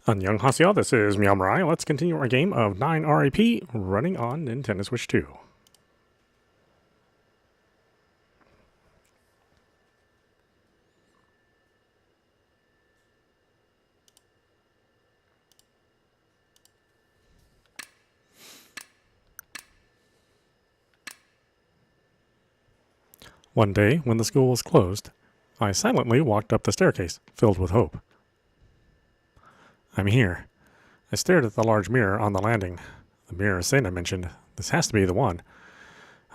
Annyeonghaseyo, this is meowmurai. Let's continue our game of 9 R.I.P. running on Nintendo Switch 2. One day, when the school was closed, I silently walked up the staircase, filled with hope. I'm here. I stared at the large mirror on the landing. The mirror Sena mentioned. This has to be the one.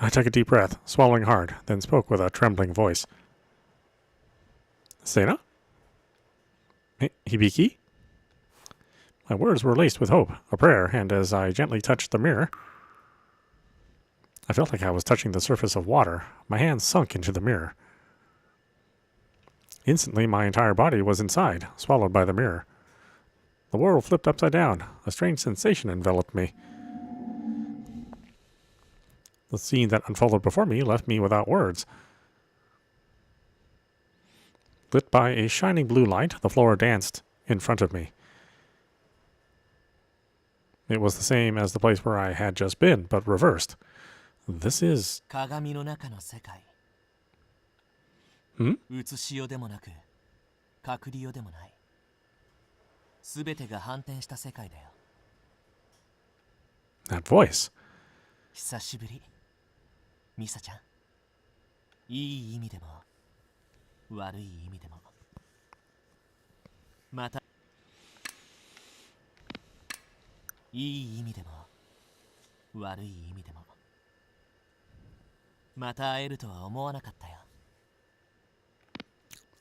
I took a deep breath, swallowing hard, then spoke with a trembling voice. Sena? Hibiki? My words were laced with hope, a prayer, and as I gently touched the mirror, I felt like I was touching the surface of water. My hands sunk into the mirror. Instantly, my entire body was inside, swallowed by the mirror. The world flipped upside down. A strange sensation enveloped me. The scene that unfolded before me left me without words. Lit by a shining blue light, the floor danced in front of me. It was the same as the place where I had just been, but reversed. This is... Hmm? That voice. 久しぶり、ミサちゃん。いい意味でも悪い意味でも。またいい意味でも悪い意味でも。また会えるとは思わなかったよ。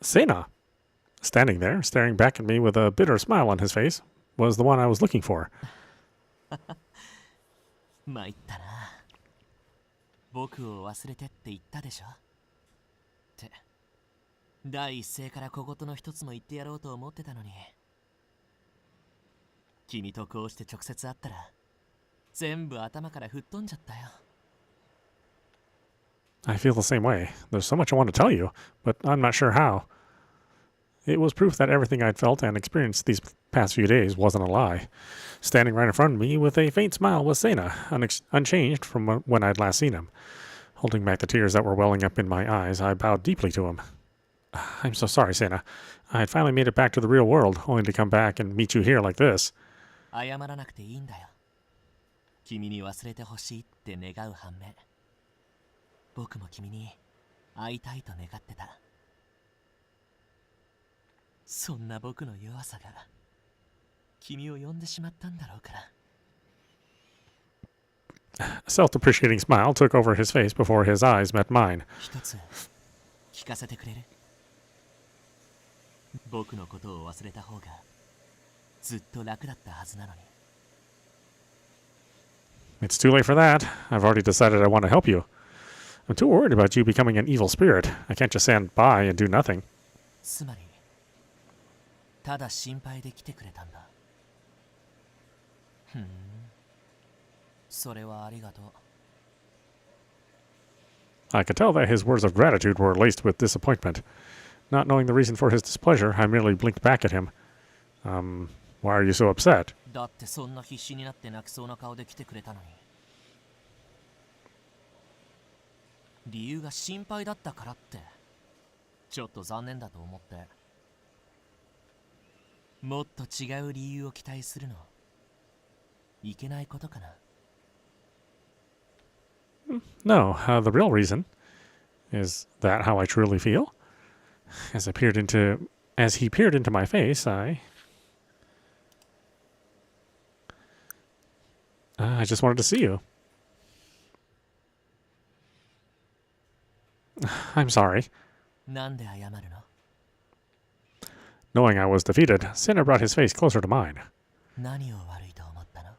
Sena, standing there, staring back at me with a bitter smile on his face, was the one I was looking for. 参ったな。僕を忘れてって言ったでしょ。って、第一声から小言の一つも言ってやろうと思ってたのに。君とこうして直接会ったら、全部頭から吹っ飛んじゃったよ。I feel the same way. There's so much I want to tell you, but I'm not sure how. It was proof that everything I'd felt and experienced these past few days wasn't a lie. Standing right in front of me with a faint smile was Sena, unchanged from when I'd last seen him. Holding back the tears that were welling up in my eyes, I bowed deeply to him. I'm so sorry, Sena. I had finally made it back to the real world, only to come back and meet you here like this. 謝らなくていいんだよ。君に忘れてほしいって願う反面、僕も君に会いたいと願ってた。そんな僕の弱さが君を呼んでしまったんだろうから。A self-depreciating smile took over his face before his eyes met mine. 一つ聞かせてくれる？僕のことを忘れた方がずっと楽だったはずなのに。It's too late for that. I've already decided I want to help you. I'm too worried about you becoming an evil spirit. I can't just stand by and do nothing. つまり、ただ心配で来てくれたんだ。ふん。それはありがとう。I could tell that his words of gratitude were laced with disappointment. Not knowing the reason for his displeasure, I merely blinked back at him. Why are you so upset? だってそんな必死になって泣きそうな顔で来てくれたのに。理由が心配だったからって、ちょっと残念だと思って。もっと違う理由を期待するの、いけないことかな。No, the real reason is that how I truly feel. As he peered into my face, I just wanted to see you. I'm sorry. なんで謝るの？ Knowing I was defeated, Sena brought his face closer to mine. 何を悪いと思ったの？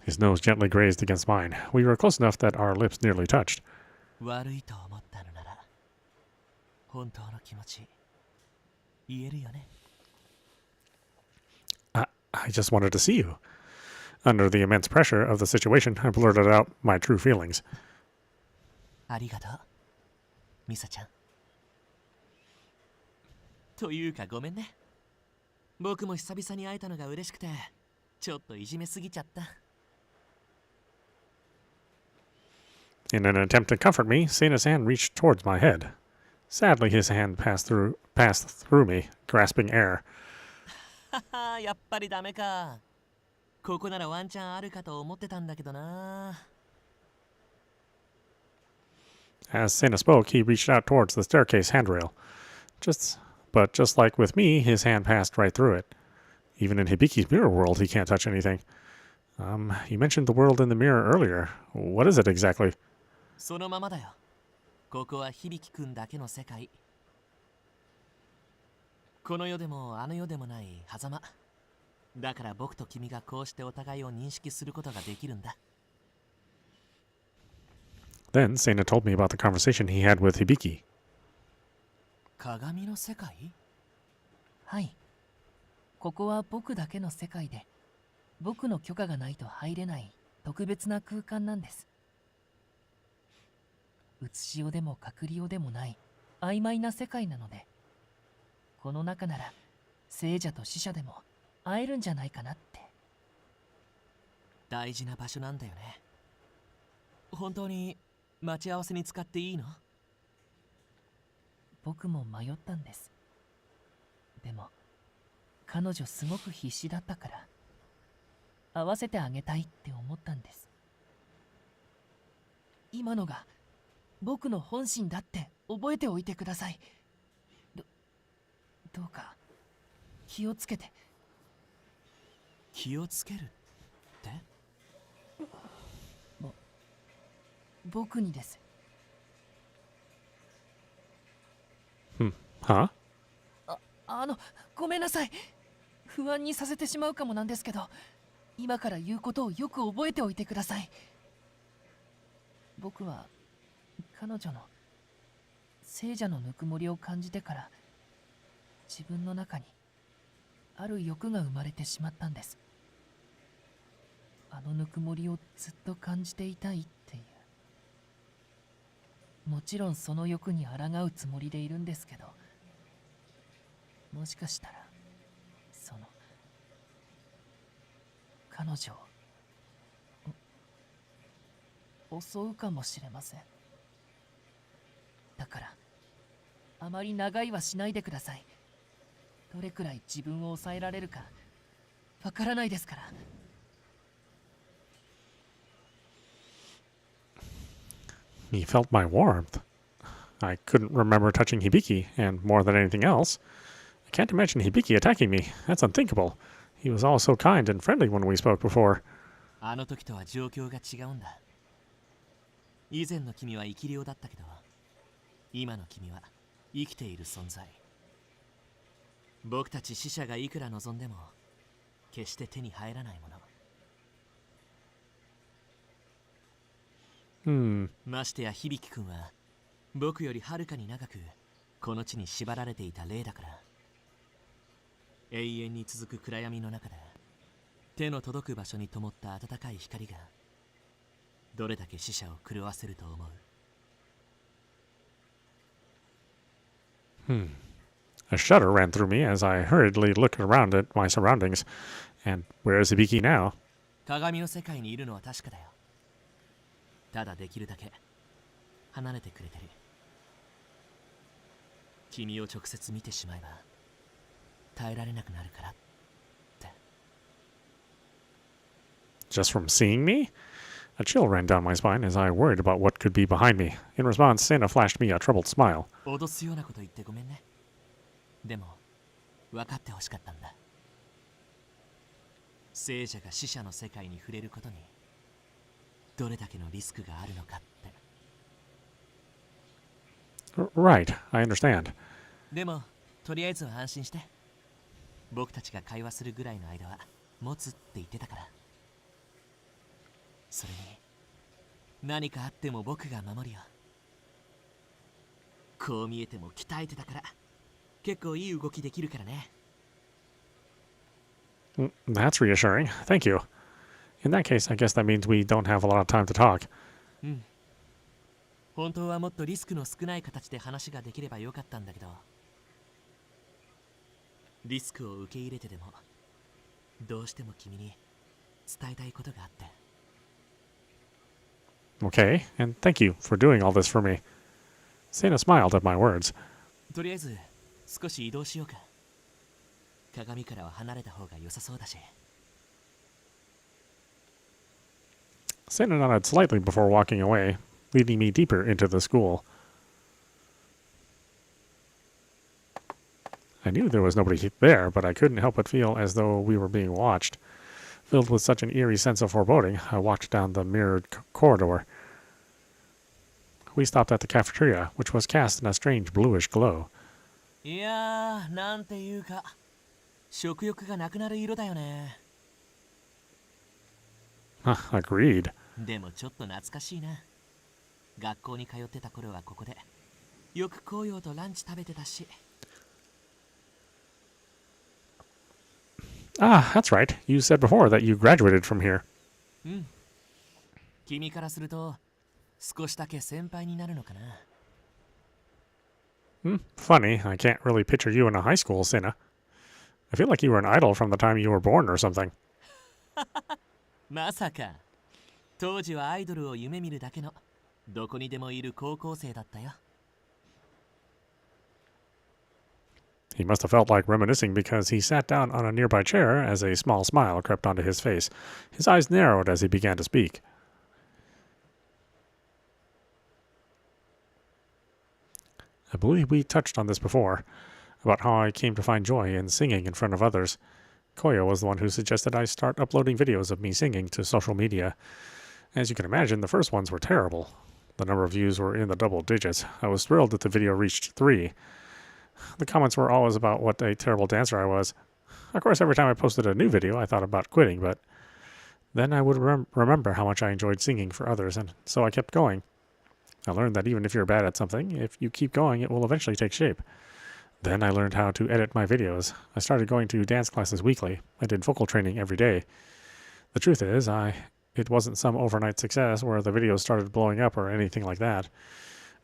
His nose gently grazed against mine. We were close enough that our lips nearly touched. 悪いと思ったのなら、本当の気持ち言えるよね。I just wanted to see you. Under the immense pressure of the situation, I blurted out my true feelings. ありがとう、ミサちゃん。というかごめんね。僕も久々に会えたのが嬉しくて、ちょっといじめすぎちゃった。In an attempt to comfort me, Seina's hand reached towards my head. Sadly, his hand passed through me, grasping air. はは、やっぱりダメか。ここならワンチャンあるかと思ってたんだけどな。As Seina spoke, he reached out towards the staircase handrail. But just like with me, his hand passed right through it. Even in Hibiki's mirror world, he can't touch anything. You mentioned the world in the mirror earlier. What is it exactly? そのままだよ。ここは響くんだけの世界。この世でもあの世でもない狭間。だから僕と君がこうしてお互いを認識することができるんだ。Then Seina told me about the conversation he had with Hibiki. 鏡の世界？はい。ここは僕だけの世界で、僕の許可がないと入れない特別な空間なんです。写しよでも隠りよでもない曖昧な世界なので、この中なら聖者と死者でも会えるんじゃないかなって。大事な場所なんだよね。本当に待ち合わせに使っていいの？僕も迷ったんです。でも彼女すごく必死だったから会わせてあげたいって思ったんです。今のが僕の本心だって覚えておいてください。どうか気をつけて。気をつけるって？僕にです。Huh? ごめんなさい。不安にさせてしまうかもなんですけど、今から言うことをよく覚えておいてください。僕は彼女の聖者のぬくもりを感じてから自分の中にある欲が生まれてしまったんです。あのぬくもりをずっと感じていたいっていう。もちろんその欲に抗うつもりでいるんですけど、もしかしたら彼女を襲うかもしれません。だからあまり長居はしないでください。どれくらい自分を抑えられるかわからないですから。He felt my warmth. I couldn't remember touching Hibiki, and more than anything else, I can't imagine Hibiki attacking me. That's unthinkable. He was all so kind and friendly when we spoke before. あの時とは状況が違うんだ。以前の君は生き量だったけど、今の君は生きている存在。僕たち死者がいくら望んでも決して手に入らないもの。ましてや響くんは僕よりはるかに長くこの地に縛られていた霊だから。永遠に続く暗闇の中で手の届く場所に灯った温かい光がどれだけ死者を狂わせると思う？ A shudder ran through me as I hurriedly looked around at my surroundings. And where is Hibiki now? 鏡の世界にいるのは確かだよ。ただできるだけ離れてくれてる。君を直接見てしまえば耐えられなくなるからって。Just from seeing me? A chill ran down my spine as I worried about what could be behind me. In response, Sena flashed me a troubled smile. 脅すようなこと言ってごめんね。でも分かってほしかったんだ。聖者が死者の世界に触れることにどれだけのリスクがあるのかって。Right, I understand. でもとりあえずは安心して。僕たちが会話するぐらいの間は持つって言ってたから。それに何かあっても僕が守るよ。こう見えても鍛えてたから結構いい動きできるからね。That's reassuring. Thank you. In that case, I guess that means we don't have a lot of time to talk. 本当はもっとリスクの少ない形で話ができればよかったんだけど。リスクを受け入れてでもどうしても君に伝えたいことがあって。 Okay, and thank you for doing all this for me. Sena smiled at my words. とりあえず少し移動しようか。鏡からは離れた方が良さそうだし。 Sena nodded slightly before walking away, leading me deeper into the school. I knew there was nobody there, but I couldn't help but feel as though we were being watched. Filled with such an eerie sense of foreboding, I walked down the mirrored corridor. We stopped at the cafeteria, which was cast in a strange bluish glow. いやー、なんていうか食欲がなくなる色だよね。 Agreed. でもちょっと懐かしいな。学校に通ってた頃はここでよく紅葉とランチ食べてたし。 Ah, that's right. You said before that you graduated from here. うん。君からすると少しだけ先輩になるのかな。 Funny, I can't really picture you in a high school, Sena. I feel like you were an idol from the time you were born or something. まさか。当時はアイドルを夢見るだけのどこにでもいる高校生だったよ。 He must have felt like reminiscing because he sat down on a nearby chair as a small smile crept onto his face. His eyes narrowed as he began to speak. I believe we touched on this before, about how I came to find joy in singing in front of others. Koya was the one who suggested I start uploading videos of me singing to social media. As you can imagine, the first ones were terrible. The number of views were in the double digits. I was thrilled that the video reached 3. The comments were always about what a terrible dancer I was. Of course, every time I posted a new video, I thought about quitting, but then I would remember how much I enjoyed singing for others, and so I kept going. I learned that even if you're bad at something, if you keep going, it will eventually take shape. Then I learned how to edit my videos. I started going to dance classes weekly. I did vocal training every day. The truth is, it wasn't some overnight success where the videos started blowing up or anything like that.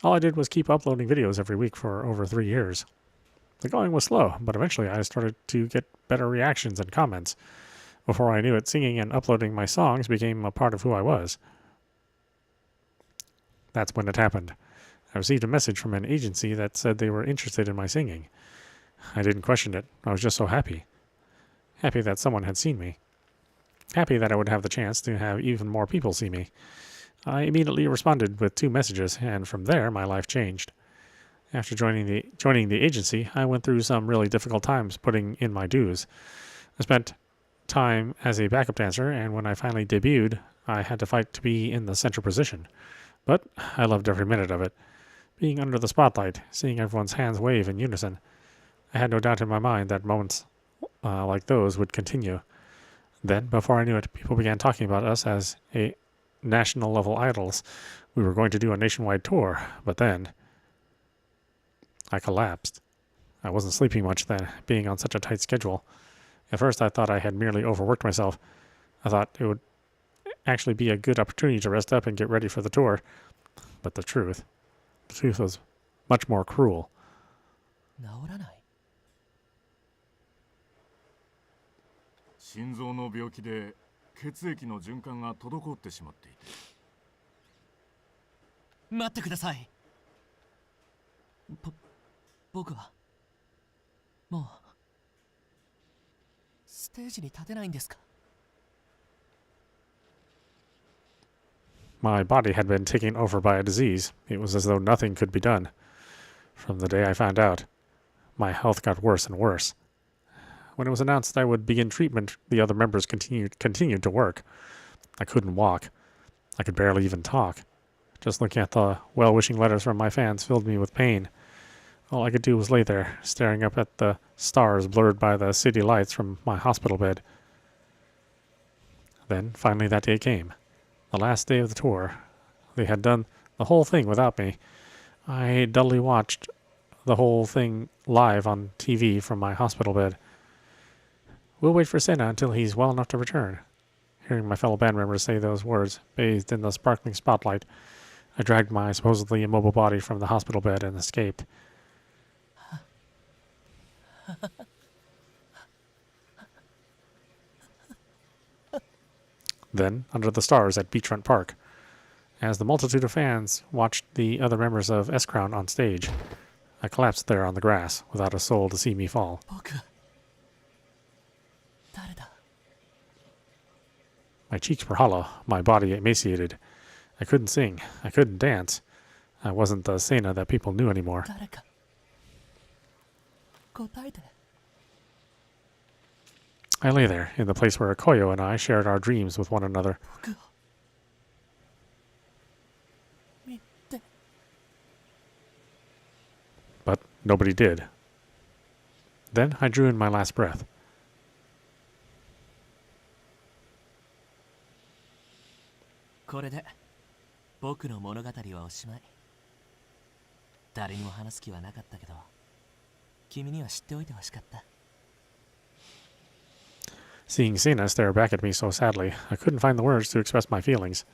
All I did was keep uploading videos every week for over 3 years. The going was slow, but eventually I started to get better reactions and comments. Before I knew it, singing and uploading my songs became a part of who I was. That's when it happened. I received a message from an agency that said they were interested in my singing. I didn't question it. I was just so happy. Happy that someone had seen me. Happy that I would have the chance to have even more people see me. I immediately responded with 2 messages, and from there my life changed. After joining the agency, I went through some really difficult times putting in my dues. I spent time as a backup dancer, and when I finally debuted, I had to fight to be in the center position. But I loved every minute of it. Being under the spotlight, seeing everyone's hands wave in unison. I had no doubt in my mind that moments like those would continue. Then, before I knew it, people began talking about us as a national level idols. We were going to do a nationwide tour, but then I collapsed. I wasn't sleeping much then, being on such a tight schedule. At first I thought I had merely overworked myself. I thought it would actually be a good opportunity to rest up and get ready for the tour. But the truth was much more cruel. 治らない。心臓の病気で血液の循環が滞ってしまっていて。待ってください。僕はもうステージに立てないんですか？ My body had been taken over by a disease. It was as though nothing could be done. From the day I found out, my health got worse and worse. When it was announced I would begin treatment, the other members continued to work. I couldn't walk. I could barely even talk. Just looking at the well-wishing letters from my fans filled me with pain. All I could do was lay there, staring up at the stars blurred by the city lights from my hospital bed. Then, finally, that day came. The last day of the tour. They had done the whole thing without me. I dully watched the whole thing live on TV from my hospital bed. We'll wait for Sena until he's well enough to return. Hearing my fellow band members say those words, bathed in the sparkling spotlight, I dragged my supposedly immobile body from the hospital bed and escaped. then under the stars at Beachfront Park. As the multitude of fans watched the other members of S-Crown on stage, I collapsed there on the grass without a soul to see me fall. 僕は誰だ My cheeks were hollow, my body emaciated. I couldn't sing, I couldn't dance. I wasn't the Sena that people knew anymore. 誰か答えて I lay there, in the place where Koyo and I shared our dreams with one another. 僕を見て But nobody did. Then I drew in my last breath. これで僕の物語はおしまい。誰にも話す気はなかったけど、君には知っておいてほしかった。 Seeing Sena stare back at me so sadly, I couldn't find the words to express my feelings.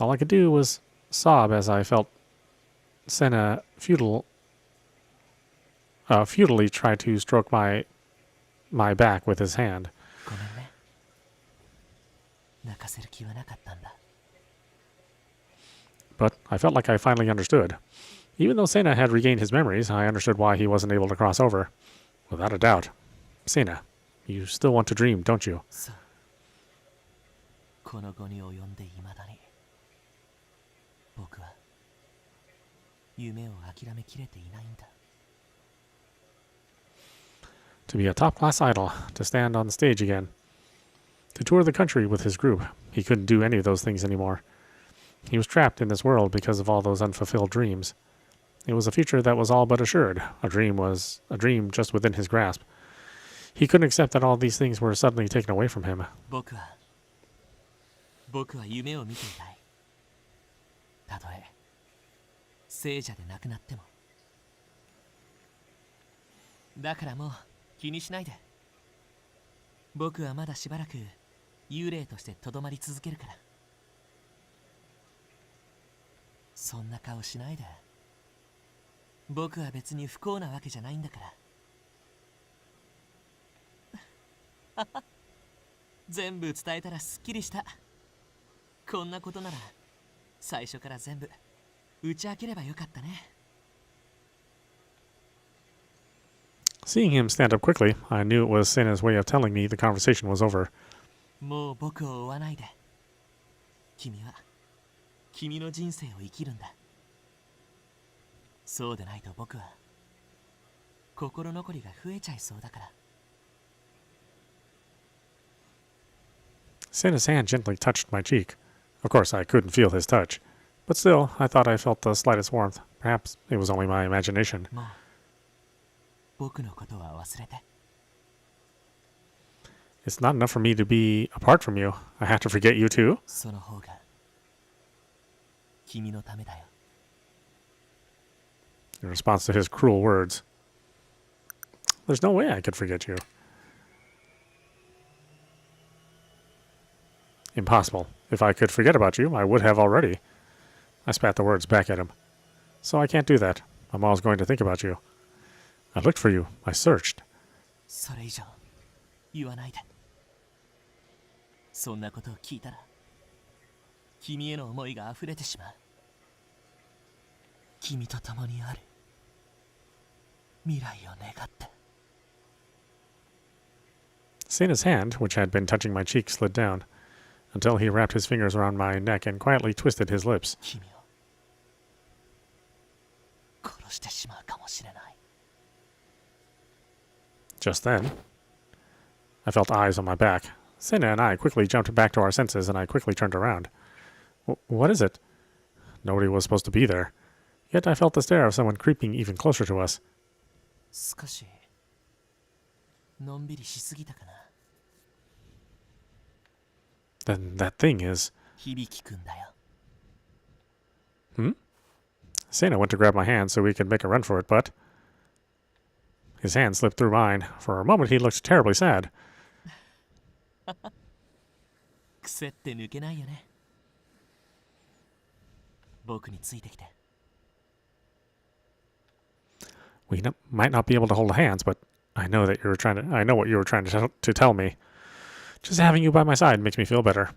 All I could do was sob as I felt Sena futilely try to stroke my back with his hand. ごめんね。泣かせる気はなかったんだ。 But I felt like I finally understood. Even though Sena had regained his memories, I understood why he wasn't able to cross over. Without a doubt. Sena, you still want to dream, don't you? そう。この後に及んでいまだに。僕は夢を諦めきれていないんだ。 To be a top-class idol, to stand on the stage again, to tour the country with his group. He couldn't do any of those things anymore. He was trapped in this world because of all those unfulfilled dreams. It was a future that was all but assured. A dream was a dream just within his grasp. He couldn't accept that all these things were suddenly taken away from him. 僕は夢を見ていたい。たとえ聖者でなくなっても。だからもう気にしないで。僕はまだしばらく幽霊としてとどまり続けるから。そんな顔しないで。僕は別に不幸なわけじゃないんだから。全部伝えたらすっきりした。こんなことなら最初から全部打ち明ければよかったね。 Seeing him stand up quickly, I knew it was Sena's way of telling me the conversation was over. もう僕を追わないで。君は君の人生を生きるんだ。そうでないと僕は心残りが増えちゃいそうだから。 Sena's hand gently touched my cheek. Of course, I couldn't feel his touch. But still, I thought I felt the slightest warmth. Perhaps it was only my imagination. もう僕のことは忘れて。 It's not enough for me to be apart from you. I have to forget you too? その方が君のためだよ。 In response to his cruel words. There's no way I could forget you. Impossible. If I could forget about you, I would have already. I spat the words back at him. So I can't do that. I'm always going to think about you. I looked for you. I searched. それ以上言わないで。そんなことを聞いたら君への思いが溢れてしまう。君と共にある未来を願って。 Sena's hand, which had been touching my cheek, slid down until he wrapped his fingers around my neck and quietly twisted his lips. 君を殺してしまうかもしれない。 Just then, I felt eyes on my back. Sena and I quickly jumped back to our senses, and I quickly turned around. What is it? Nobody was supposed to be there. Yet I felt the stare of someone creeping even closer to us. 少しのんびりしすぎたかな。 Then that thing is... 響くんだよ。 Sena went to grab my hand so we could make a run for it, but... His hand slipped through mine. For a moment he looked terribly sad. 癖って抜けないよね。僕についてきて。 Might not be able to hold hands, but I know what you were trying to tell me. Just having you by my side makes me feel better.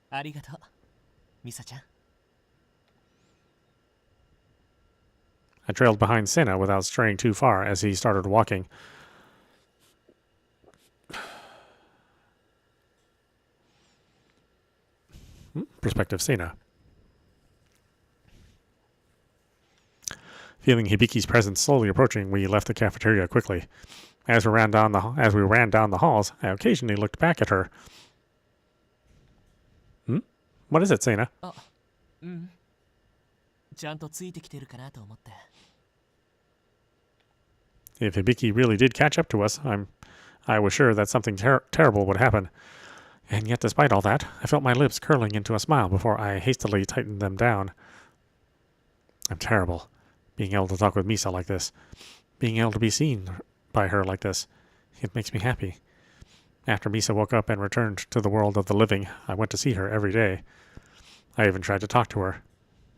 ありがとう、ミサちゃん。I trailed behind Sena without straying too far as he started walking. Prospective Sena. Feeling Hibiki's presence slowly approaching, we left the cafeteria quickly. As we ran down the halls, I occasionally looked back at her. What is it, Sena? うん。ちゃんとついてきてるかなと思って。If Hibiki really did catch up to us, I was sure that something terrible would happen. And yet, despite all that, I felt my lips curling into a smile before I hastily tightened them down. I'm terrible. Being able to talk with Misa like this. Being able to be seen by her like this. It makes me happy. After Misa woke up and returned to the world of the living, I went to see her every day. I even tried to talk to her.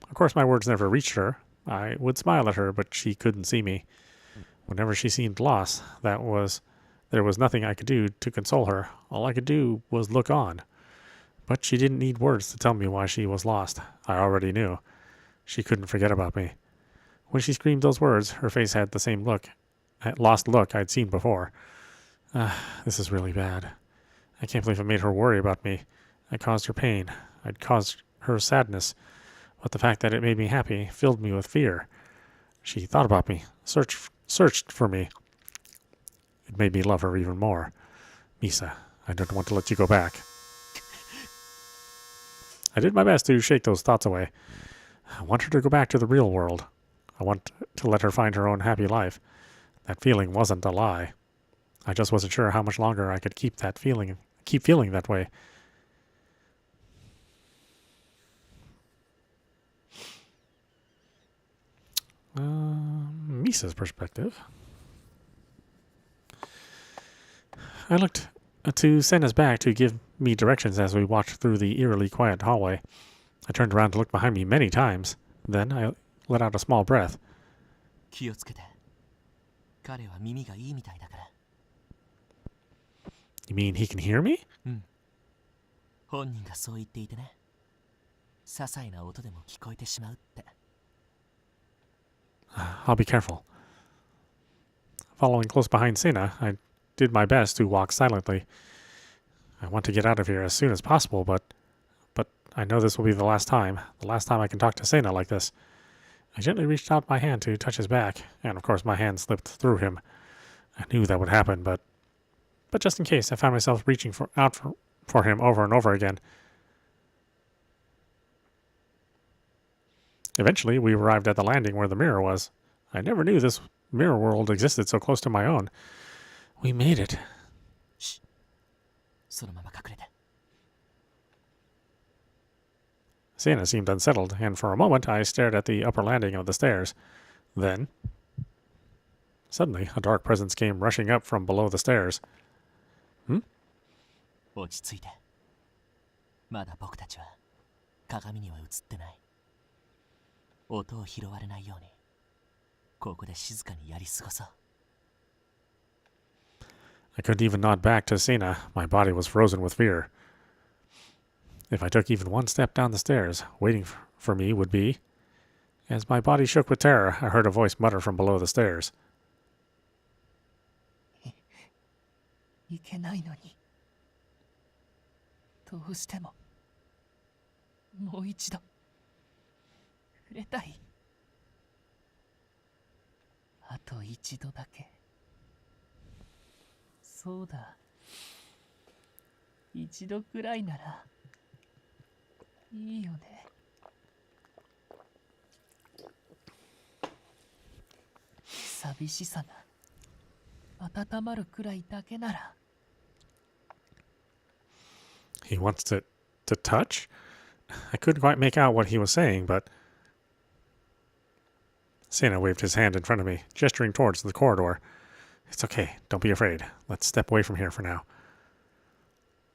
Of course, my words never reached her. I would smile at her, but she couldn't see me. Whenever she seemed lost, there was nothing I could do to console her. All I could do was look on. But she didn't need words to tell me why she was lost. I already knew. She couldn't forget about me. When she screamed those words, her face had the same lost look I'd seen before. This is really bad. I can't believe I made her worry about me. I caused her pain. I'd caused her sadness. But the fact that it made me happy filled me with fear. She thought about me, searched for me. It made me love her even more. Misa, I don't want to let you go back. I did my best to shake those thoughts away. I want her to go back to the real world. I want to let her find her own happy life. That feeling wasn't a lie. I just wasn't sure how much longer I could keep feeling that way. Misa's perspective. I looked to Sena's back to give me directions as we walked through the eerily quiet hallway. I turned around to look behind me many times. Then I let out a small breath. 気をつけて。彼は耳がいいみたいだから。You mean he can hear me? うん。本人がそう言っていてね。些細な音でも聞こえてしまうって。I'll be careful. Following close behind Sena, I did my best to walk silently. I want to get out of here as soon as possible, but I know this will be the last time I can talk to Sena like this. I gently reached out my hand to touch his back, and of course my hand slipped through him. I knew that would happen, but just in case, I found myself reaching out for him over and over again. Eventually, we arrived at the landing where the mirror was. I never knew this mirror world existed so close to my own. We made it. Shh. そのまま隠れて。Sena seemed unsettled, and for a moment I stared at the upper landing of the stairs. Then, suddenly, a dark presence came rushing up from below the stairs. 落ち着いて。まだ僕たちは鏡には映ってない。音を拾われないように、ここで静かにやり過ごそう。I couldn't even nod back to Sena. My body was frozen with fear. If I took even one step down the stairs, waiting for me would be... As my body shook with terror, I heard a voice mutter from below the stairs. いけないのに。どうしても。もう一度。触れたい。あと一度だけ。そうだ。一度くらいなら。いいよね。寂しさが温まるくらいだけなら。He wants to touch? I couldn't quite make out what he was saying, but... Sena waved his hand in front of me, gesturing towards the corridor. It's okay, don't be afraid. Let's step away from here for now.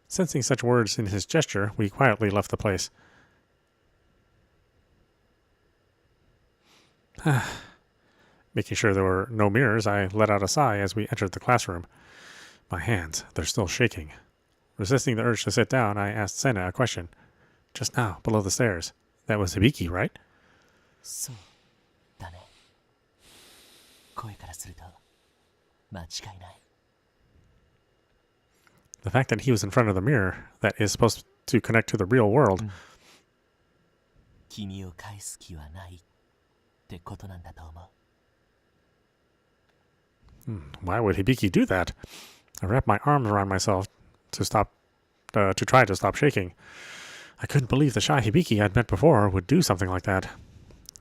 Sensing such words in his gesture, we quietly left the place. Making sure there were no mirrors, I let out a sigh as we entered the classroom. My hands, they're still shaking. Resisting the urge to sit down, I asked Sena a question. Just now, below the stairs. That was Hibiki, right? そうだね。声からすると間違いない。The fact that he was in front of the mirror that is supposed to connect to the real world. 君を返す気はないってことなんだと思う。Why would Hibiki do that? I wrapped my arms around myself to try to stop shaking. I couldn't believe the shy Hibiki I'd met before would do something like that.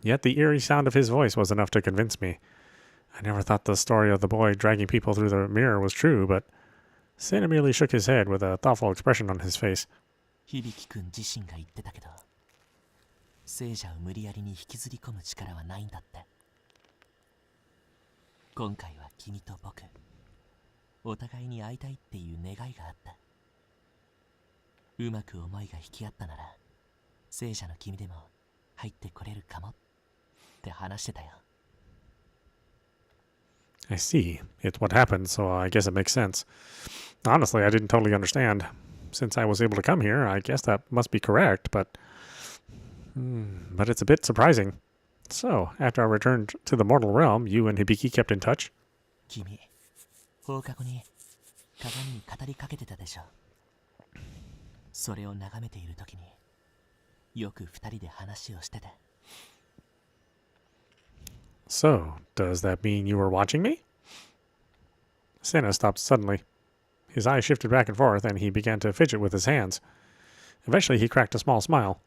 Yet the eerie sound of his voice was enough to convince me. I never thought the story of the boy dragging people through the mirror was true, but Sena merely shook his head with a thoughtful expression on his face. 響くん自身が言ってたけど、聖者を無理やりに引きずり込む力はないんだって。今回は君と僕、お互いに会いたいっていう願いがあった。うまく思いが引き合ったなら、聖者の君でも入ってこれるかもって話してたよ。I see. It's what happened, so I guess it makes sense. Honestly, I didn't totally understand. Since I was able to come here, I guess that must be correct, but it's a bit surprising. So, after I returned to the mortal realm, you and Hibiki kept in touch? 君、放課後に鏡に語りかけてたでしょ。それを眺めているときによく二人で話をしてて。So, does that mean you were watching me? Sena stopped suddenly. His eyes shifted back and forth, and he began to fidget with his hands. Eventually, he cracked a small smile.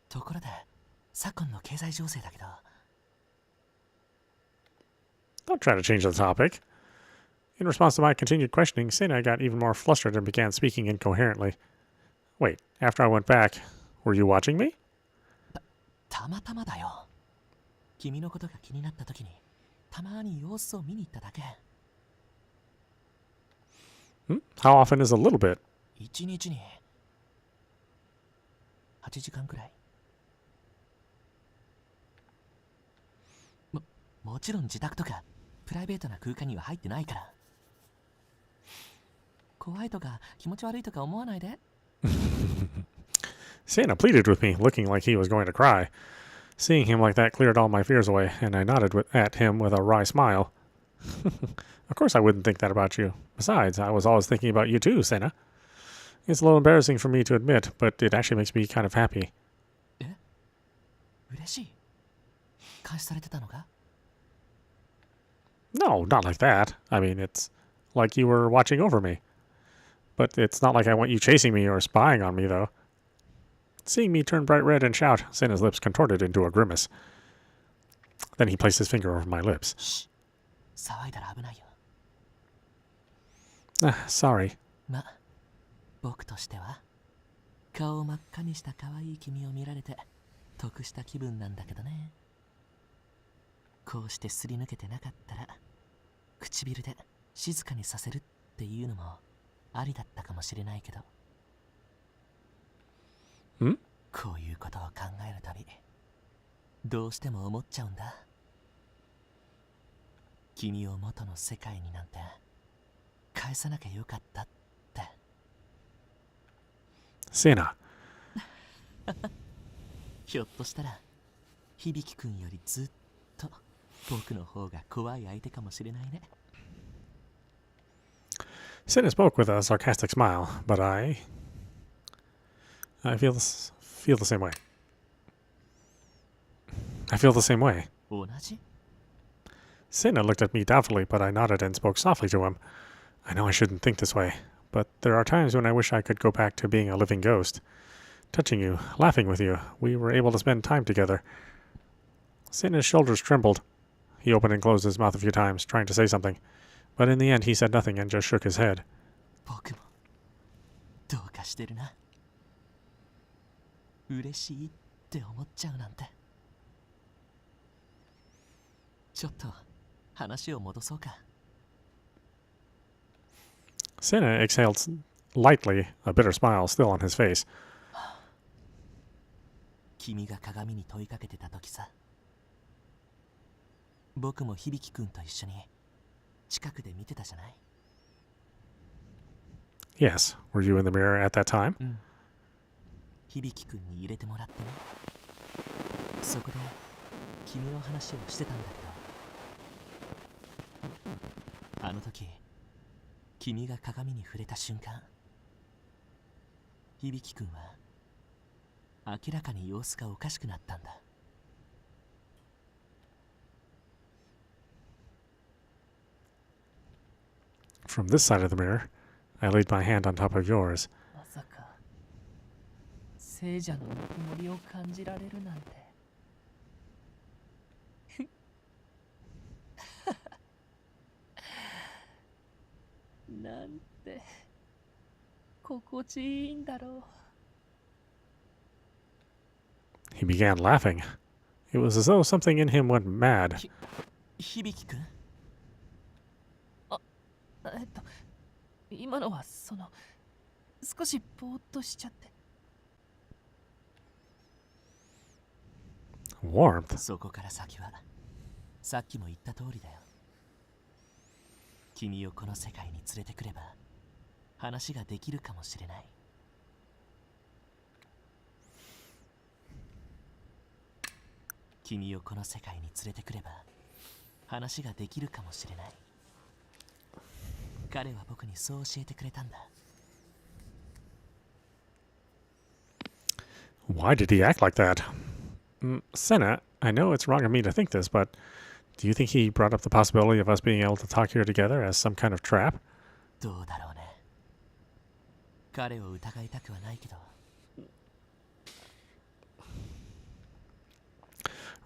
ところで、昨今の経済情勢だけど。Don't try to change the topic. In response to my continued questioning, Sena got even more flustered and began speaking incoherently. Wait, after I went back, were you watching me? たまたまだよ。君のことが気になったときに、たまに様子を見に行っただけ。How often is a little bit? 一日に8時間くらい。もちろん自宅とかプライベートな空間には入ってないから。怖いとか気持ち悪いとか思わないで。Santa pleaded with me, looking like he was going to cry. Seeing him like that cleared all my fears away, and I nodded at him with a wry smile. Of course I wouldn't think that about you. Besides, I was always thinking about you too, Sena. It's a little embarrassing for me to admit, but it actually makes me kind of happy. え？嬉しい？監視されてたのか？ No, not like that. I mean, it's like you were watching over me. But it's not like I want you chasing me or spying on me, though. Seeing me turn bright red and shout, Sena's lips contorted into a grimace. Then he placed his finger over my lips. Shh. 騒いだら危ないよ。Sorry. ま、僕としては顔を真っ赤にした可愛い君を見られて得した気分なんだけどね。こうしてすり抜けてなかったら唇で静かにさせるっていうのもありだったかもしれないけど。こういうことを考えるたびどうしても思っちゃうんだ。君を元の世界になんて返さなきゃよかったって。Sena. ひょっとしたら響くんよりずっと僕の方が怖い相手かもしれないね。Sena spoke with a sarcastic smile, but I feel the same way. I feel the same way. 同じ？ Sena looked at me doubtfully, but I nodded and spoke softly to him. I know I shouldn't think this way, but there are times when I wish I could go back to being a living ghost. Touching you, laughing with you, we were able to spend time together. Sena's shoulders trembled. He opened and closed his mouth a few times, trying to say something, but in the end he said nothing and just shook his head. 僕もどうかしてるな。嬉しいって思っちゃうなんて。ちょっと話を戻そうか。Sena exhaled lightly, a bitter smile still on his face. 君が鏡に問いかけてた時さ、僕も響くんと一緒に近くで見てたじゃない。Yes. Were you in the mirror at that time? うん。響くんに入れてもらってね。そこで君の話をしてたんだけど、あの時君が鏡に触れた瞬間、響くんは明らかに様子がおかしくなったんだ。From this side of the mirror, I laid my hand on top of yours. まさか聖者のぬくもりを感じられるなんて。なんて心地いいんだろう。He began laughing. It was as though something in him went mad. 響くん、今のは少しぼーっとしちゃって。Warmth? そこから先はさっきも言った通りだよ。君をこの世界に連れてくれば話ができるかもしれない。君をこの世界に連れてくれば話ができるかもしれない。彼は僕にそう教えてくれたんだ。Why did he act like that? Senna, I know it's wrong of me to think this, but do you think he brought up the possibility of us being able to talk here together as some kind of trap? どうだろうね。彼を疑いたくはないけど。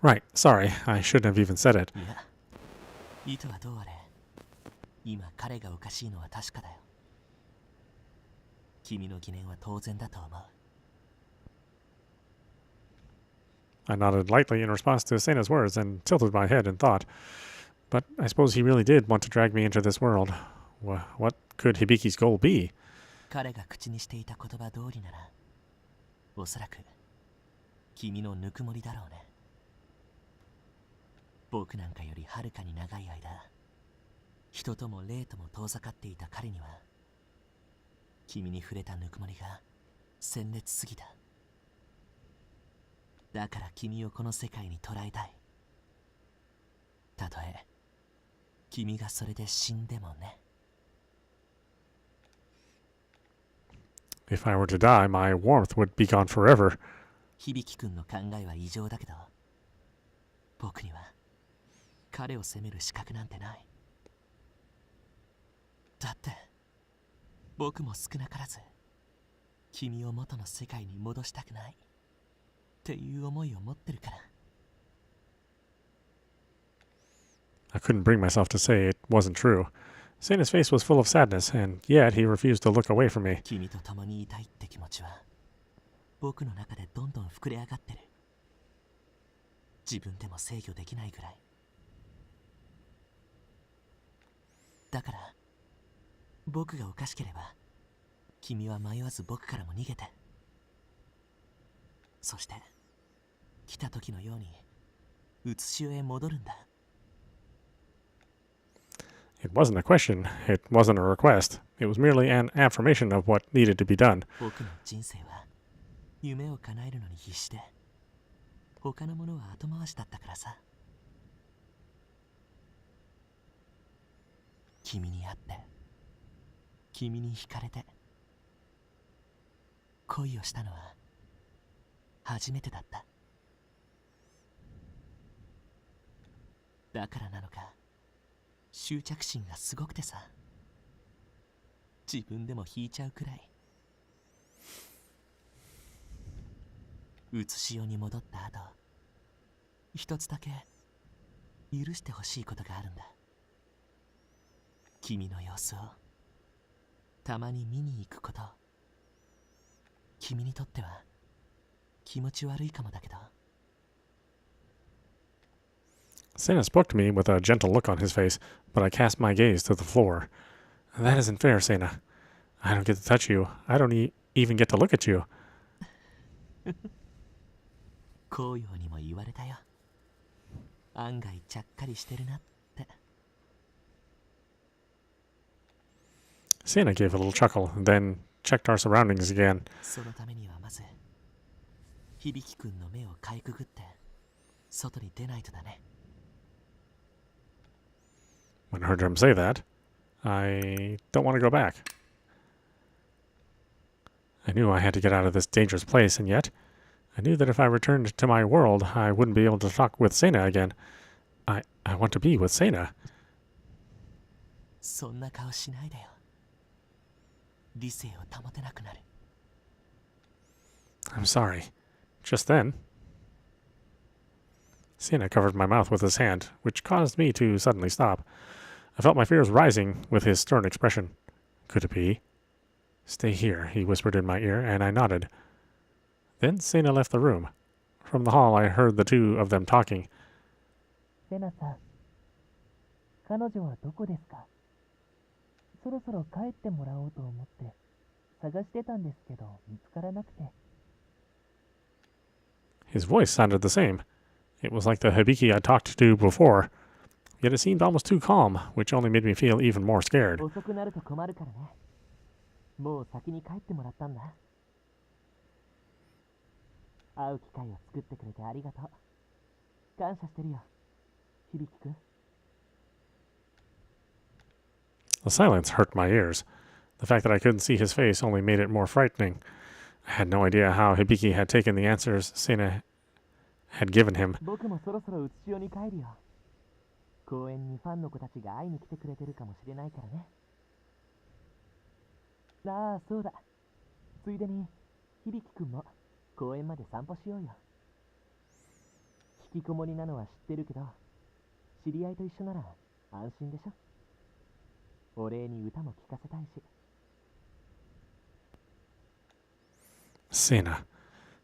Right, sorry, I shouldn't have even said it. いや、意図はどうあれ、今彼がおかしいのは確かだよ。君の疑念は当然だと思う。I nodded lightly in response to Sena's words and tilted my head in thought. But I suppose he really did want to drag me into this world. What could Hibiki's goal be? 彼が口にしていた言葉通りなら、おそらく君のぬくもりだろうね。僕なんかよりはるかに長い間、人とも霊とも遠ざかっていた彼には、君に触れたぬくもりが鮮烈すぎた。だから君をこの世界に捉えたい。たとえ君がそれで死んでもね。If I were to die, my warmth would be gone forever. 響くんの考えは異常だけど、僕には彼を責める資格なんてない。だって僕も少なからず君を元の世界に戻したくないっていう思いを持ってるから。I couldn't bring myself to say it wasn't true. Sena's face was full of sadness, and yet he refused to look away from me. 君と共にいたいって気持ちは僕の中でどんどん膨れ上がってる。自分でも制御できないぐらい。だから僕がおかしければ君は迷わず僕からも逃げて、そして来た時のようにうつしおへ戻るんだ。It wasn't a question, it wasn't a request. It was merely an affirmation of what needed to be done. 僕の人生は夢を叶えるのに必死で、他のものは後回しだったからさ。君に会って君に惹かれて恋をしたのは初めてだった。だからなのか執着心がすごくてさ、自分でも引いちゃうくらい。うつしおに戻った後、一つだけ許してほしいことがあるんだ。君の様子をたまに見に行くこと。君にとっては気持ち悪いかもだけど。Sena spoke to me with a gentle look on his face, but I cast my gaze to the floor. That isn't fair, Sena. I don't get to touch you. I don't even get to look at you. 紅葉にも言われたよ。案外ちゃっかりしてるなって。Sena gave a little chuckle, and then checked our surroundings again. そのためにはまず響くんの目をかいくぐって外に出ないとだね。 When I heard him say that, I don't want to go back. I knew I had to get out of this dangerous place, and yet I knew that if I returned to my world, I wouldn't be able to talk with Sena again. I want to be with Sena. そんな顔しないでよ。理性を保てなくなる。 I'm sorry. Just then, Sena covered my mouth with his hand, which caused me to suddenly stop. I felt my fears rising with his stern expression. Could it be? Stay here, he whispered in my ear, and I nodded. Then Sena left the room. From the hall, I heard the two of them talking. セナさん、彼女はどこですか？そろそろ帰ってもらおうと思って探してたんですけど見つからなくて。 His voice sounded the same. It was like the Hibiki I talked to before, yet it seemed almost too calm, which only made me feel even more scared. 遅くなると困るからね。もう先に帰ってもらったんだ。会う機会を作ってくれてありがとう。感謝してるよ、響くん。 The silence hurt my ears. The fact that I couldn't see his face only made it more frightening. I had no idea how Hibiki had taken the answers Sena had given him. 僕もそろそろうつしおに帰るよ。公園にファンの子たちが会いに来てくれてるかもしれないからね。ああ、そうだ。ついでに、響くんも公園まで散歩しようよ。引きこもりなのは知ってるけど、知り合いと一緒なら安心でしょ。お礼に歌も聴かせたいし。 Sena.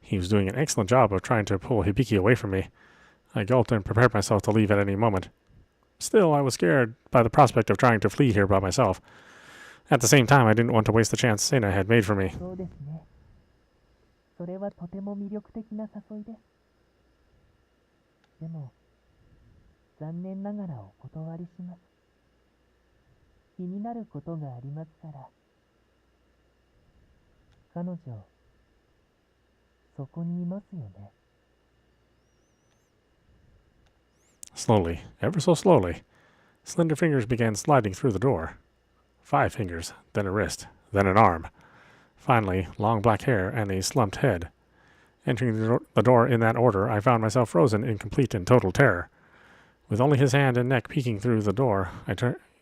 He was doing an excellent job of trying to pull Hibiki away from me. I gulped and prepared myself to leave at any moment. Still, I was scared by the prospect of trying to flee here by myself. At the same time, I didn't want to waste the chance Sena had made for me. そうですね。それはとても魅力的な誘いです。でも、残念ながらお断りします。気になることがありますから。彼女、そこにいますよね。 Slowly, ever so slowly, slender fingers began sliding through the door. 5 fingers, then a wrist, then an arm. Finally, long black hair and a slumped head. Entering the door in that order, I found myself frozen in complete and total terror. With only his hand and neck peeking through the door,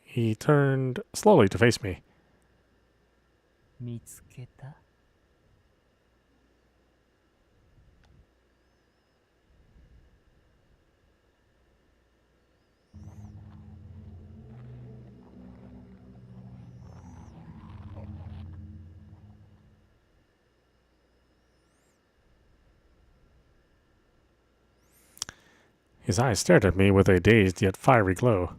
he turned slowly to face me. 見つけた。 His eyes stared at me with a dazed yet fiery glow.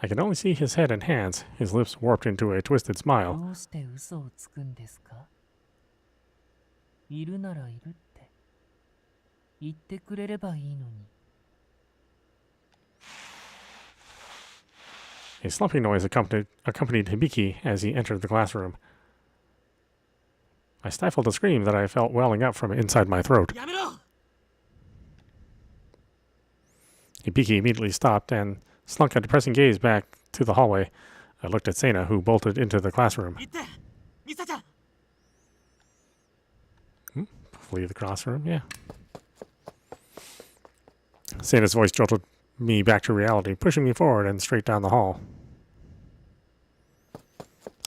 I could only see his head and hands, his lips warped into a twisted smile. どうして嘘をつくんですか？いるならいるって言ってくれればいいのに。 A slumping noise accompanied Hibiki as he entered the classroom. I stifled a scream that I felt welling up from inside my throat. やめろ！ Hibiki immediately stopped and slunk a depressing gaze back to the hallway. I looked at Sena, who bolted into the classroom. 行って、ミサちゃん。 Flee the classroom? Yeah. Sena's voice jolted me back to reality, pushing me forward and straight down the hall.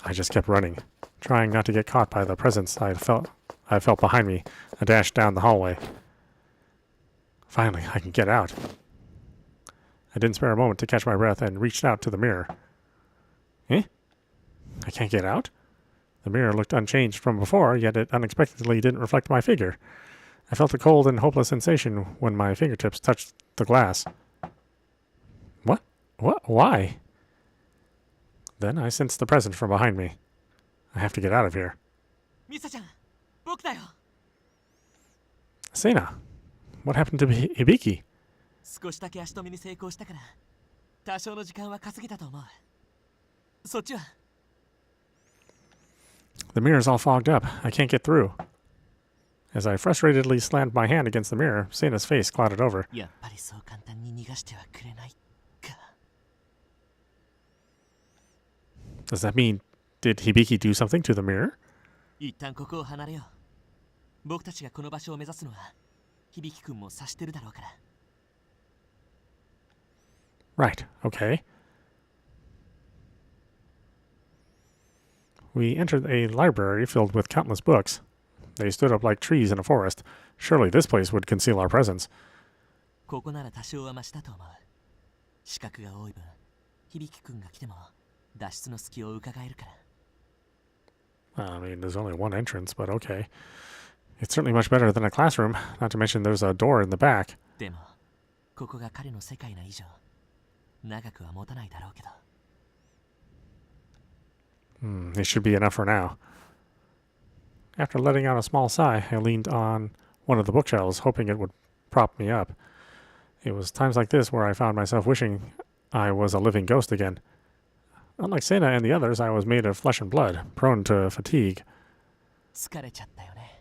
I just kept running, trying not to get caught by the presence I felt behind me. I dashed down the hallway. Finally, I can get out. I didn't spare a moment to catch my breath and reached out to the mirror. Eh? I can't get out? The mirror looked unchanged from before, yet it unexpectedly didn't reflect my figure. I felt a cold and hopeless sensation when my fingertips touched the glass. What? What? Why? Then I sensed the presence from behind me. I have to get out of here. ミサちゃん、僕だよ。 Sena, what happened to Hibiki? 少しだけ足止めに成功したから、多少の時間は稼げたと思う。そっちは The mirror's all fogged up. I can't get through. As I frustratedly slammed my hand against the mirror, Seina's face clouded over. やっぱりそう簡単に逃がしてはくれないか Does that mean, did Hibiki do something to the mirror? 一旦ここを離れよう僕たちがこの場所を目指すのは響くんも察してるだろうから Right, okay. We entered a library filled with countless books. They stood up like trees in a forest. Surely this place would conceal our presence. ここなら多少はマシだと思う資格が多い分響くんが来ても脱出の隙を伺えるから I mean, there's only one entrance, but okay. It's certainly much better than a classroom, not to mention there's a door in the back. でもここが彼の世界な以上長くは持たないだろうけど It should be enough for now. After letting out a small sigh, I leaned on one of the bookshelves, hoping it would prop me up. It was times like this where I found myself wishing I was a living ghost again. Unlike Sena and the others, I was made of flesh and blood, prone to fatigue. 疲れちゃったよね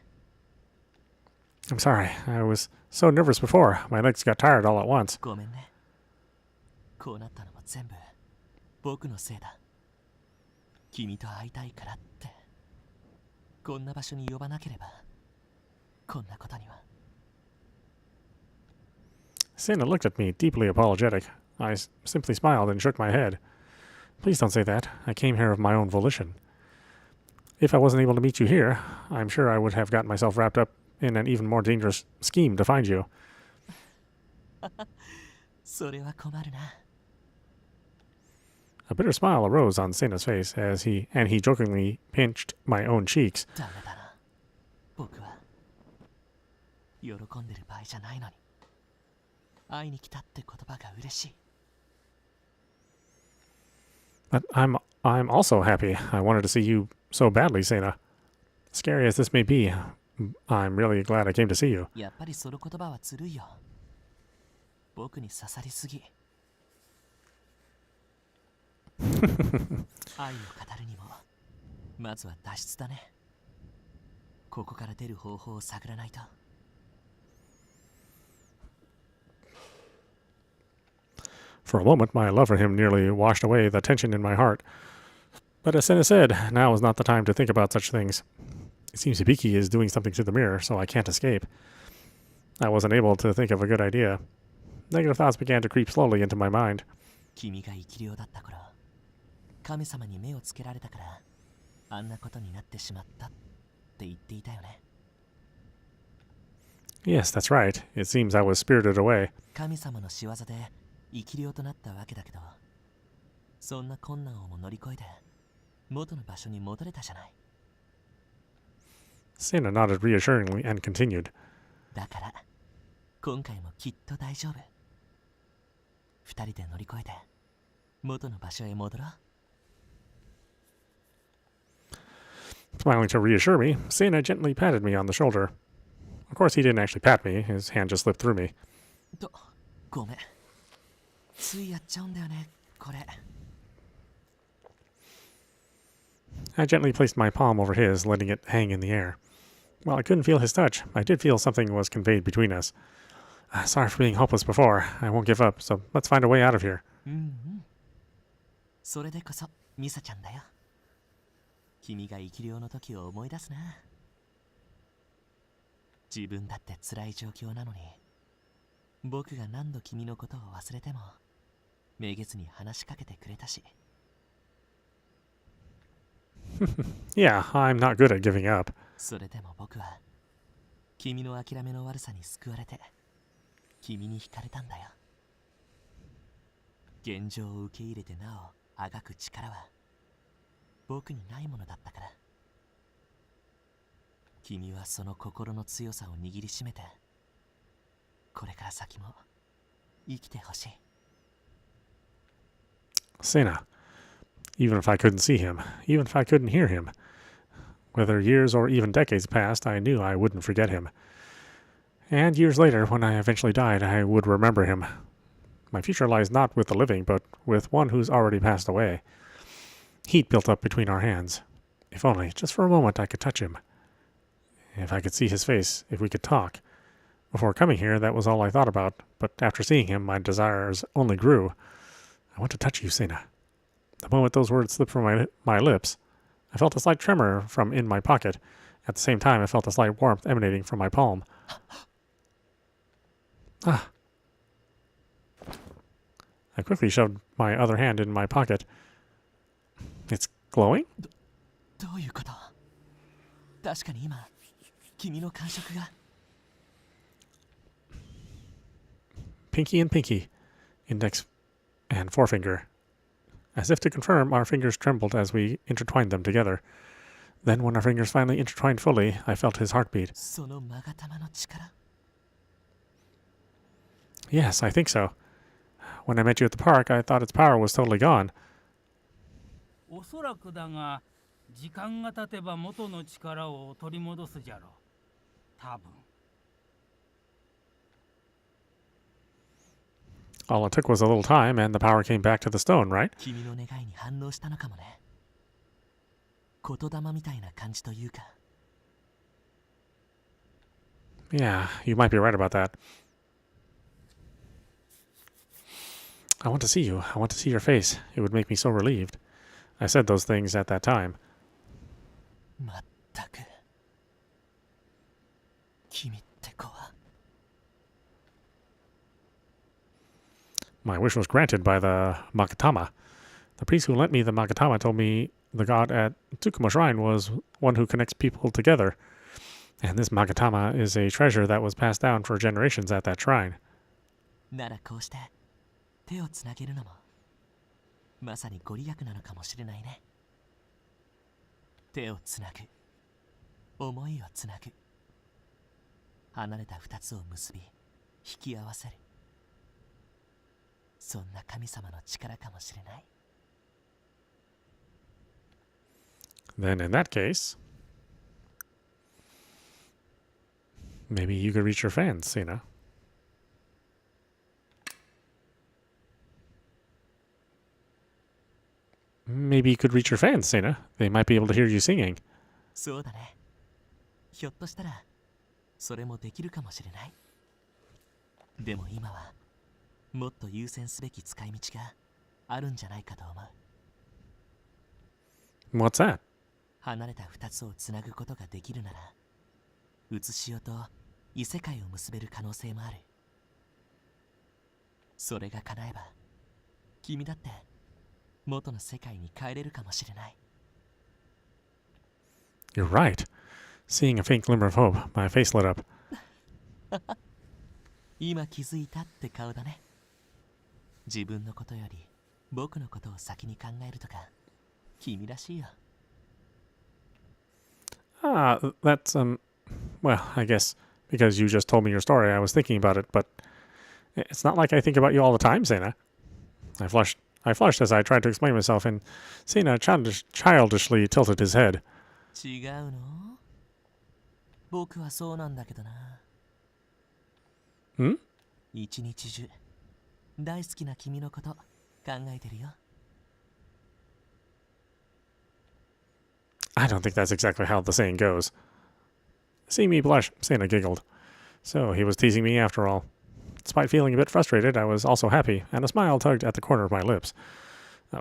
I'm sorry, I was so nervous before. My legs got tired all at once. ごめんねこうなったのも全部僕のせいだ君と会いたいからってこんな場所に呼ばなければこんなことには Sena looked at me, deeply apologetic. I simply smiled and shook my head. Please don't say that. I came here of my own volition. If I wasn't able to meet you here, I'm sure I would have gotten myself wrapped up in an even more dangerous scheme to find you. それは困るな A bitter smile arose on Sena's face as he jokingly pinched my own cheeks. ダメだな僕は喜んでる場合じゃないのに会いに来たって言葉が嬉しい But I'm also happy. I wanted to see you so badly, Sena. Scary as this may be, I'm really glad I came to see you. やっぱりその言葉はずるいよ僕に刺さりすぎ愛を語るにもまずは脱出だねここから出る方法を探らないと For a moment, my love for him nearly washed away the tension in my heart. But as Sena said, now is not the time to think about such things. It seems Hibiki is doing something to the mirror, so I can't escape. I wasn't able to think of a good idea. Negative thoughts began to creep slowly into my mind. 君が生き量だった頃神様に目をつけられたからあんなことになってしまったって言っていたよね Yes, that's right. It seems I was spirited away. 神様の仕業で生き量となったわけだけどそんな困難をも乗り越えて元の場所に戻れたじゃない Sena nodded reassuringly and continued. だから今回もきっと大丈夫二人で乗り越えて元の場所へ戻ろう Smiling to reassure me, Sena gently patted me on the shoulder. Of course, he didn't actually pat me. His hand just slipped through me. とごめんついやっちゃうんだよねこれ I gently placed my palm over his, letting it hang in the air. While I couldn't feel his touch, I did feel something was conveyed between us. Sorry for being hopeless before. I won't give up, so let's find a way out of here. うんうんそれでこそミサちゃんだよ君が生き量の時を思い出すな自分だって辛い状況なのに僕が何度君のことを忘れてもめげずに話しかけてくれたし Yeah, I'm not good at giving up. それでも僕は君の諦めの悪さに救われて君に惹かれたんだよ現状を受け入れてなおあがく力は僕にないものだったから君はその心の強さを握りしめてこれから先も生きてほしい Sena. Even if I couldn't see him, even if I couldn't hear him, whether years or even decades passed, I knew I wouldn't forget him. And years later, when I eventually died, I would remember him. My future lies not with the living, but with one who's already passed away. Heat built up between our hands. If only, just for a moment, I could touch him. If I could see his face, if we could talk. Before coming here, that was all I thought about, but after seeing him, my desires only grew. I want to touch you, Sena. The moment those words slipped from my lips, I felt a slight tremor from in my pocket. At the same time, I felt a slight warmth emanating from my palm. Ah. I quickly shoved my other hand in my pocket. It's glowing? どういうこと？確かに今、君の感触が。Pinky and pinky, index and forefinger. As if to confirm, our fingers trembled as we intertwined them together. Then, when our fingers finally intertwined fully, I felt his heartbeat. その勾玉の力。Yes, I think so. When I met you at the park, I thought its power was totally gone. おそらくだが、時間が経てば元の力を取り戻すじゃろう。多分。All it took was a little time, and the power came back to the stone, right? 君の願いに反応したのかもね。言霊みたいな感じというか。Yeah, you might be right about that. I want to see you. I want to see your face. It would make me so relieved. I said those things at that time. まったく。君って子は。My wish was granted by the Magatama. The priest who lent me the Magatama told me the god at Tsukuma Shrine was one who connects people together. And this Magatama is a treasure that was passed down for generations at that shrine. ならこうして手をつなげるのもまさにご利益なのかもしれないね。手をつなぐ、思いをつなぐ、離れた二つを結び引き合わせる、そんな神様の力かもしれない。Then in that case, maybe you could reach your fans, Sena. Maybe you could reach your fans, Sena. They might be able to hear you singing. そうだね。ひょっとしたらそれもできるかもしれない。でも今はもっと優先すべき使い道があるんじゃないかと思う。 What's that? 離れた二つをつなぐことができるなら、うつしおと異世界を結べる可能性もある。それが叶えば、君だって元の世界に帰れるかもしれない。You're right. Seeing a faint glimmer of hope, my face lit up. 今気づいたって顔だね。自分のことより僕のことを先に考えるとか、君らしいよ。Ah, that's, well, I guess because you just told me your story, I was thinking about it, but it's not like I think about you all the time, Sena. I flushed as I tried to explain myself, and Sena childishly tilted his head. 違うの？僕はそうなんだけどな。Hmm? 一日中、大好きな君のこと考えてるよ。I don't think that's exactly how the saying goes. Seeing me blush, Sena giggled. So he was teasing me after all. Despite feeling a bit frustrated, I was also happy, and a smile tugged at the corner of my lips.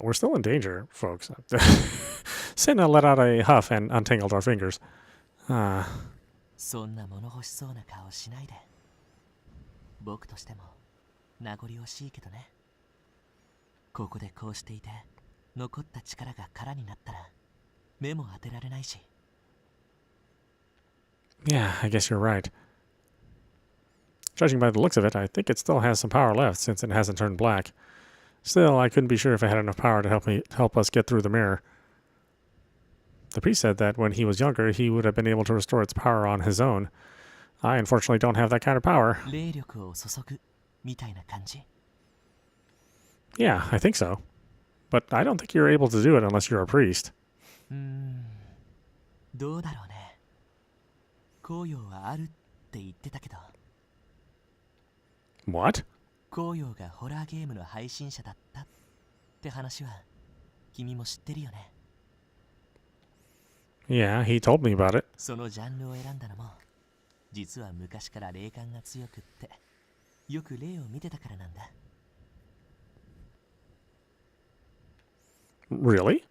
We're still in danger, folks. Sena let out a huff and untangled our fingers. そんな物欲しそうな顔しないで。僕としても名残惜しいけどね。ここでこうしていて、残った力が空になったら目も当てられないし。Yeah, I guess you're right. Judging by the looks of it, I think it still has some power left since it hasn't turned black. Still, I couldn't be sure if it had enough power to help us get through the mirror. The priest said that when he was younger, he would have been able to restore its power on his own. I unfortunately don't have that kind of power. 霊力を注ぐみたいな感じ。Yeah, I think so. But I don't think you're able to do it unless you're a priest. どうだろうね。紅葉はあるって言ってたけど。What? 紅葉がホラーゲームの配信者だったって話は君も知ってるよね。Yeah, he told me about it. そのジャンルを選んだのも実は昔から霊感が強くってよく霊を見てたからなんだ。 Really?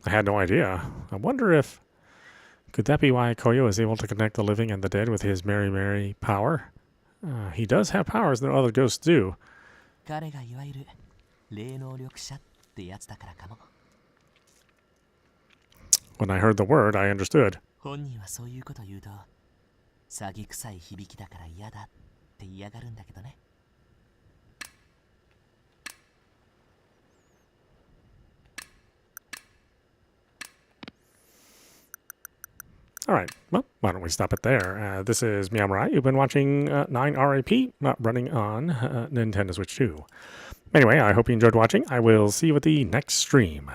I had no idea. I wonder if... Could that be why Koyo is able to connect the living and the dead with his Mary power? He does have powers that other ghosts do. 彼がいわゆる霊能力者ってやつだからかも。 When I heard the word, I understood. 本人はそういうこと言うと詐欺臭い響きだから嫌だって嫌がるんだけどね。 Alright, well, why don't we stop it there? This is meowmurai. You've been watching 9 R.I.P. Running on Nintendo Switch 2. Anyway, I hope you enjoyed watching. I will see you at the next stream.